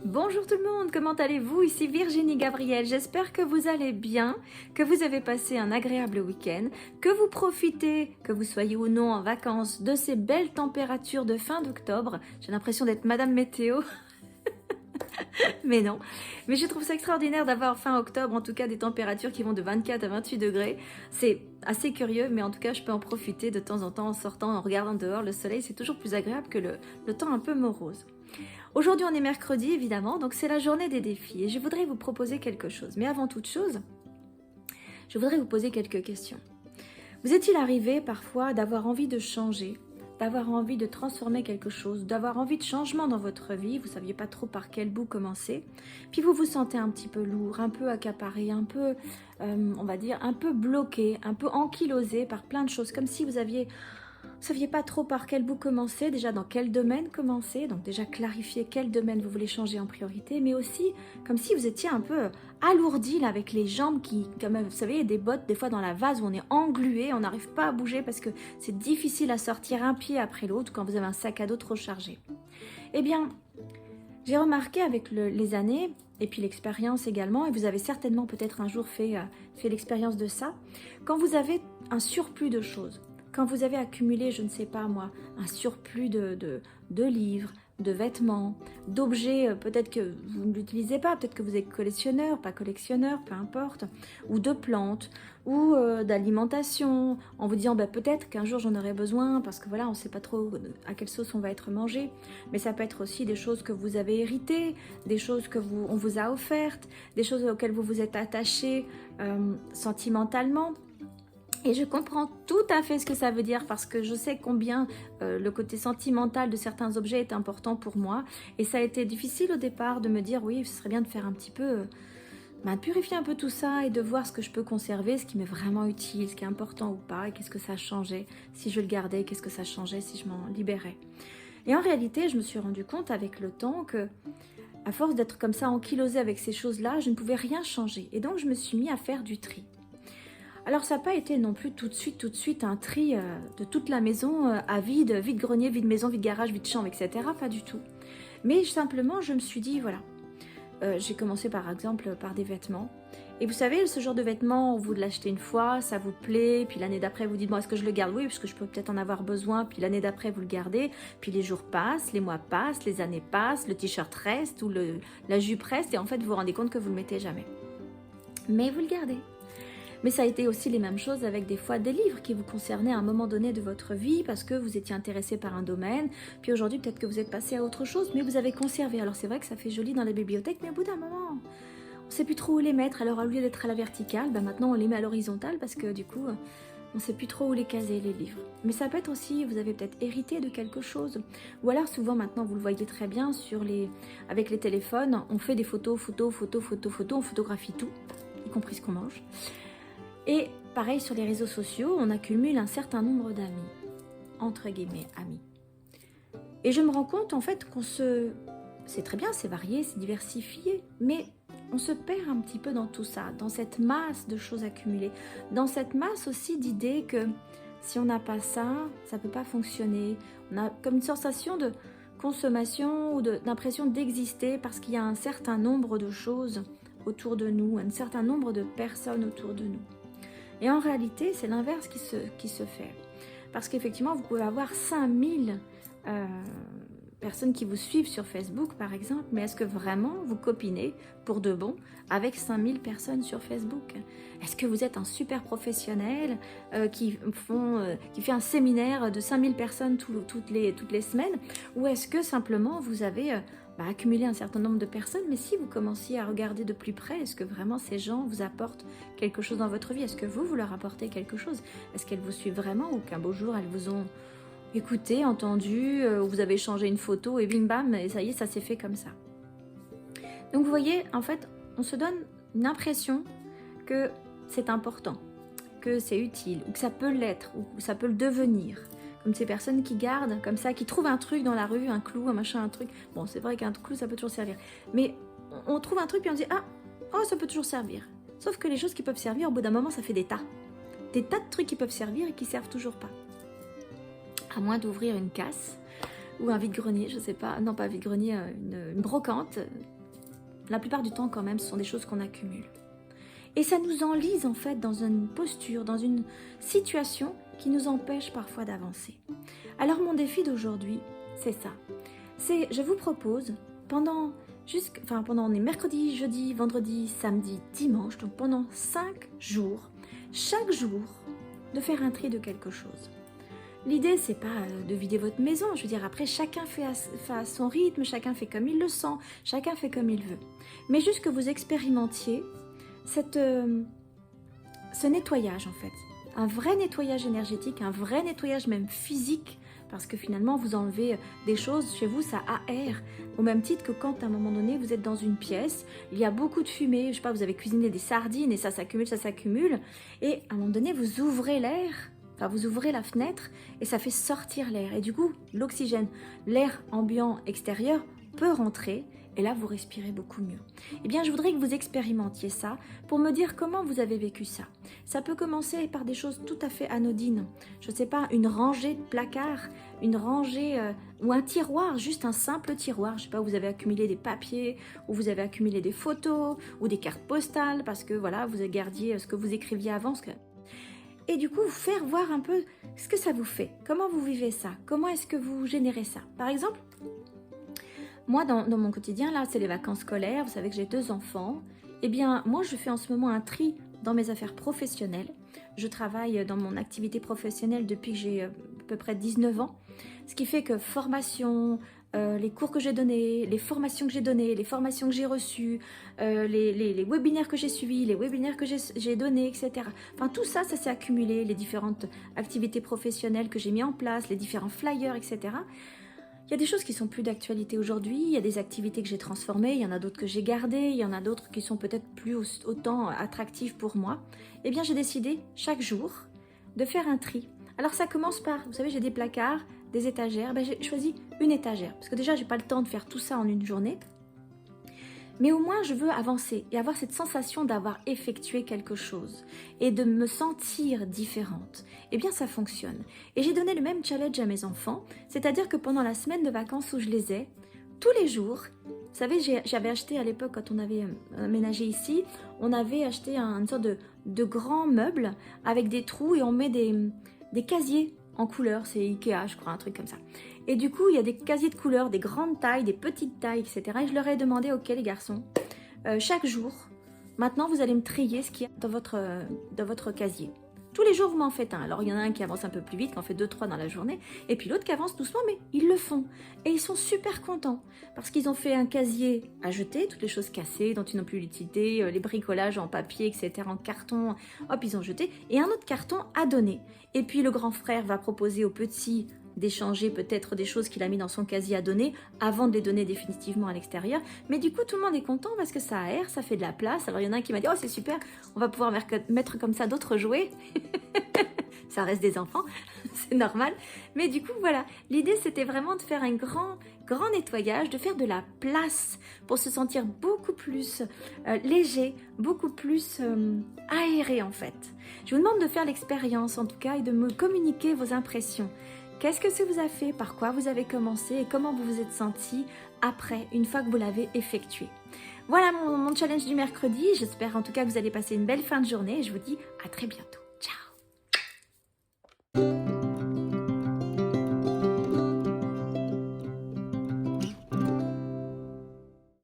Bonjour tout le monde, comment allez-vous? Ici Virginie Gabriel, j'espère que vous allez bien, que vous avez passé un agréable week-end, que vous profitez, que vous soyez ou non en vacances, de ces belles températures de fin d'octobre. J'ai l'impression d'être Madame Météo, mais non. Mais je trouve ça extraordinaire d'avoir fin octobre, en tout cas des températures qui vont de 24 à 28 degrés. C'est assez curieux, mais en tout cas je peux en profiter de temps en temps en sortant, en regardant dehors le soleil. C'est toujours plus agréable que le temps un peu morose. Aujourd'hui, on est mercredi, évidemment, donc c'est la journée des défis et je voudrais vous proposer quelque chose. Mais avant toute chose, je voudrais vous poser quelques questions. Vous est-il arrivé parfois d'avoir envie de changer, d'avoir envie de transformer quelque chose, d'avoir envie de changement dans votre vie, vous ne saviez pas trop par quel bout commencer, puis vous vous sentez un petit peu lourd, un peu accaparé, un peu, on va dire, un peu bloqué, un peu ankylosé par plein de choses, comme si vous ne saviez pas trop par quel bout commencer, déjà dans quel domaine commencer, donc déjà clarifier quel domaine vous voulez changer en priorité, mais aussi comme si vous étiez un peu alourdi là, avec les jambes qui, comme vous savez, il y a des bottes des fois dans la vase où on est englué, on n'arrive pas à bouger parce que c'est difficile à sortir un pied après l'autre quand vous avez un sac à dos trop chargé. Eh bien, j'ai remarqué avec les années, et puis l'expérience également, et vous avez certainement peut-être un jour fait l'expérience de ça, quand vous avez un surplus de choses, quand vous avez accumulé, je ne sais pas moi, un surplus de livres, de vêtements, d'objets, peut-être que vous ne l'utilisez pas, peut-être que vous êtes collectionneur, pas collectionneur, peu importe, ou de plantes, ou d'alimentation, en vous disant peut-être qu'un jour j'en aurai besoin, parce que voilà, on ne sait pas trop à quelle sauce on va être mangé, mais ça peut être aussi des choses que vous avez héritées, des choses que on vous a offertes, des choses auxquelles vous vous êtes attaché sentimentalement. Et je comprends tout à fait ce que ça veut dire parce que je sais combien le côté sentimental de certains objets est important pour moi. Et ça a été difficile au départ de me dire oui, ce serait bien de faire un petit peu, de purifier un peu tout ça et de voir ce que je peux conserver, ce qui m'est vraiment utile, ce qui est important ou pas, et qu'est-ce que ça changeait si je le gardais, qu'est-ce que ça changeait si je m'en libérais. Et en réalité, je me suis rendu compte avec le temps que, à force d'être comme ça ankylosée avec ces choses-là, je ne pouvais rien changer. Et donc, je me suis mis à faire du tri. Alors ça n'a pas été non plus tout de suite un tri de toute la maison à vide grenier, vide maison, vide garage, vide chambre, etc. Pas du tout. Mais simplement je me suis dit voilà, j'ai commencé par exemple par des vêtements. Et vous savez, ce genre de vêtements, vous l'achetez une fois, ça vous plaît, puis l'année d'après vous dites bon est-ce que je le garde? Oui, parce que je peux peut-être en avoir besoin, puis l'année d'après vous le gardez, puis les jours passent, les mois passent, les années passent, le t-shirt reste ou la jupe reste, et en fait vous vous rendez compte que vous ne le mettez jamais. Mais vous le gardez. Mais ça a été aussi les mêmes choses avec des fois des livres qui vous concernaient à un moment donné de votre vie parce que vous étiez intéressé par un domaine. Puis aujourd'hui, peut-être que vous êtes passé à autre chose, mais vous avez conservé. Alors c'est vrai que ça fait joli dans la bibliothèque, mais au bout d'un moment, on ne sait plus trop où les mettre. Alors au lieu d'être à la verticale, maintenant on les met à l'horizontale parce que du coup, on ne sait plus trop où les caser, les livres. Mais ça peut être aussi, vous avez peut-être hérité de quelque chose. Ou alors souvent maintenant, vous le voyez très bien, avec les téléphones, on fait des photos, on photographie tout, y compris ce qu'on mange. Et pareil sur les réseaux sociaux, on accumule un certain nombre d'amis, entre guillemets amis. Et je me rends compte en fait c'est très bien, c'est varié, c'est diversifié, mais on se perd un petit peu dans tout ça, dans cette masse de choses accumulées, dans cette masse aussi d'idées que si on n'a pas ça, ça ne peut pas fonctionner. On a comme une sensation de consommation ou d'impression d'exister parce qu'il y a un certain nombre de choses autour de nous, un certain nombre de personnes autour de nous. Et en réalité, c'est l'inverse qui se fait. Parce qu'effectivement, vous pouvez avoir 5000 personnes qui vous suivent sur Facebook, par exemple, mais est-ce que vraiment vous copinez pour de bon avec 5000 personnes sur Facebook? Est-ce que vous êtes un super professionnel qui fait un séminaire de 5000 personnes toutes les semaines? Ou est-ce que simplement vous avez accumulé un certain nombre de personnes, mais si vous commenciez à regarder de plus près, est-ce que vraiment ces gens vous apportent quelque chose dans votre vie? Est-ce que vous leur apportez quelque chose? Est-ce qu'elles vous suivent vraiment ou qu'un beau jour elles vous ont écouté, entendu, vous avez changé une photo et bim bam, et ça y est, ça s'est fait comme ça. Donc vous voyez, en fait, on se donne une impression que c'est important, que c'est utile, ou que ça peut l'être, ou que ça peut le devenir. Comme ces personnes qui gardent, comme ça, qui trouvent un truc dans la rue, un clou, un machin, un truc. Bon, c'est vrai qu'un clou, ça peut toujours servir. Mais on trouve un truc, puis on dit, ça peut toujours servir. Sauf que les choses qui peuvent servir, au bout d'un moment, ça fait des tas. Des tas de trucs qui peuvent servir et qui servent toujours pas. à moins d'ouvrir une casse ou un vide-grenier, je sais pas, non pas vide-grenier, une brocante. La plupart du temps quand même, ce sont des choses qu'on accumule. Et ça nous enlise en fait dans une posture, dans une situation qui nous empêche parfois d'avancer. Alors mon défi d'aujourd'hui, c'est ça. Je vous propose pendant les mercredis, jeudi, vendredi, samedi, dimanche, donc pendant 5 jours, chaque jour, de faire un tri de quelque chose. L'idée, c'est pas de vider votre maison, je veux dire, après, chacun fait à son rythme, chacun fait comme il le sent, chacun fait comme il veut. Mais juste que vous expérimentiez ce nettoyage, en fait. Un vrai nettoyage énergétique, un vrai nettoyage même physique, parce que finalement, vous enlevez des choses chez vous, ça aère. Au même titre que quand, à un moment donné, vous êtes dans une pièce, il y a beaucoup de fumée, je sais pas, vous avez cuisiné des sardines et ça s'accumule, et à un moment donné, vous ouvrez l'air, enfin, vous ouvrez la fenêtre et ça fait sortir l'air. Et du coup, l'oxygène, l'air ambiant extérieur peut rentrer et là, vous respirez beaucoup mieux. Eh bien, je voudrais que vous expérimentiez ça pour me dire comment vous avez vécu ça. Ça peut commencer par des choses tout à fait anodines. Je ne sais pas, une rangée de placards, une rangée ou un tiroir, juste un simple tiroir. Je ne sais pas, vous avez accumulé des papiers ou vous avez accumulé des photos ou des cartes postales parce que voilà, vous gardiez ce que vous écriviez avant. Et du coup, faire voir un peu ce que ça vous fait. Comment vous vivez ça? Comment est-ce que vous générez ça? Par exemple, moi, dans mon quotidien, là, c'est les vacances scolaires. Vous savez que j'ai 2 enfants. Eh bien, moi, je fais en ce moment un tri dans mes affaires professionnelles. Je travaille dans mon activité professionnelle depuis que j'ai à peu près 19 ans. Ce qui fait que formation, les cours que j'ai donnés, les formations que j'ai données, les formations que j'ai reçues, les webinaires que j'ai suivis, les webinaires que j'ai donnés, etc. Enfin, tout ça, ça s'est accumulé, les différentes activités professionnelles que j'ai mis en place, les différents flyers, etc. Il y a des choses qui sont plus d'actualité aujourd'hui, il y a des activités que j'ai transformées, il y en a d'autres que j'ai gardées, il y en a d'autres qui sont peut-être plus autant attractives pour moi. Eh bien, j'ai décidé chaque jour de faire un tri. Alors ça commence par, vous savez, j'ai des placards, des étagères, j'ai choisi une étagère, parce que déjà, j'ai pas le temps de faire tout ça en une journée. Mais au moins, je veux avancer et avoir cette sensation d'avoir effectué quelque chose et de me sentir différente. Eh bien, ça fonctionne. Et j'ai donné le même challenge à mes enfants, c'est-à-dire que pendant la semaine de vacances où je les ai, tous les jours, vous savez, j'avais acheté à l'époque, quand on avait aménagé ici, on avait acheté une sorte de grand meuble avec des trous et on met des casiers en couleur, c'est Ikea, je crois, un truc comme ça. Et du coup, il y a des casiers de couleurs, des grandes tailles, des petites tailles, etc. Et je leur ai demandé, ok les garçons, chaque jour, maintenant vous allez me trier ce qu'il y a dans votre casier. Tous les jours, vous m'en faites un. Alors, il y en a un qui avance un peu plus vite, qui en fait 2-3 dans la journée, et puis l'autre qui avance doucement, mais ils le font. Et ils sont super contents, parce qu'ils ont fait un casier à jeter, toutes les choses cassées, dont ils n'ont plus l'utilité, les bricolages en papier, etc., en carton, hop, ils ont jeté, et un autre carton à donner. Et puis, le grand frère va proposer au petit d'échanger peut-être des choses qu'il a mis dans son casier à donner avant de les donner définitivement à l'extérieur. Mais du coup, tout le monde est content parce que ça aère, ça fait de la place. Alors, il y en a un qui m'a dit « Oh, c'est super, on va pouvoir mettre comme ça d'autres jouets. » Ça reste des enfants, c'est normal. Mais du coup, voilà, l'idée, c'était vraiment de faire un grand nettoyage, de faire de la place pour se sentir beaucoup plus léger, beaucoup plus aéré, en fait. Je vous demande de faire l'expérience, en tout cas, et de me communiquer vos impressions. Qu'est-ce que ça vous a fait? Par quoi vous avez commencé? Et comment vous vous êtes senti après, une fois que vous l'avez effectué? Voilà mon challenge du mercredi. J'espère en tout cas que vous allez passer une belle fin de journée. Et je vous dis à très bientôt.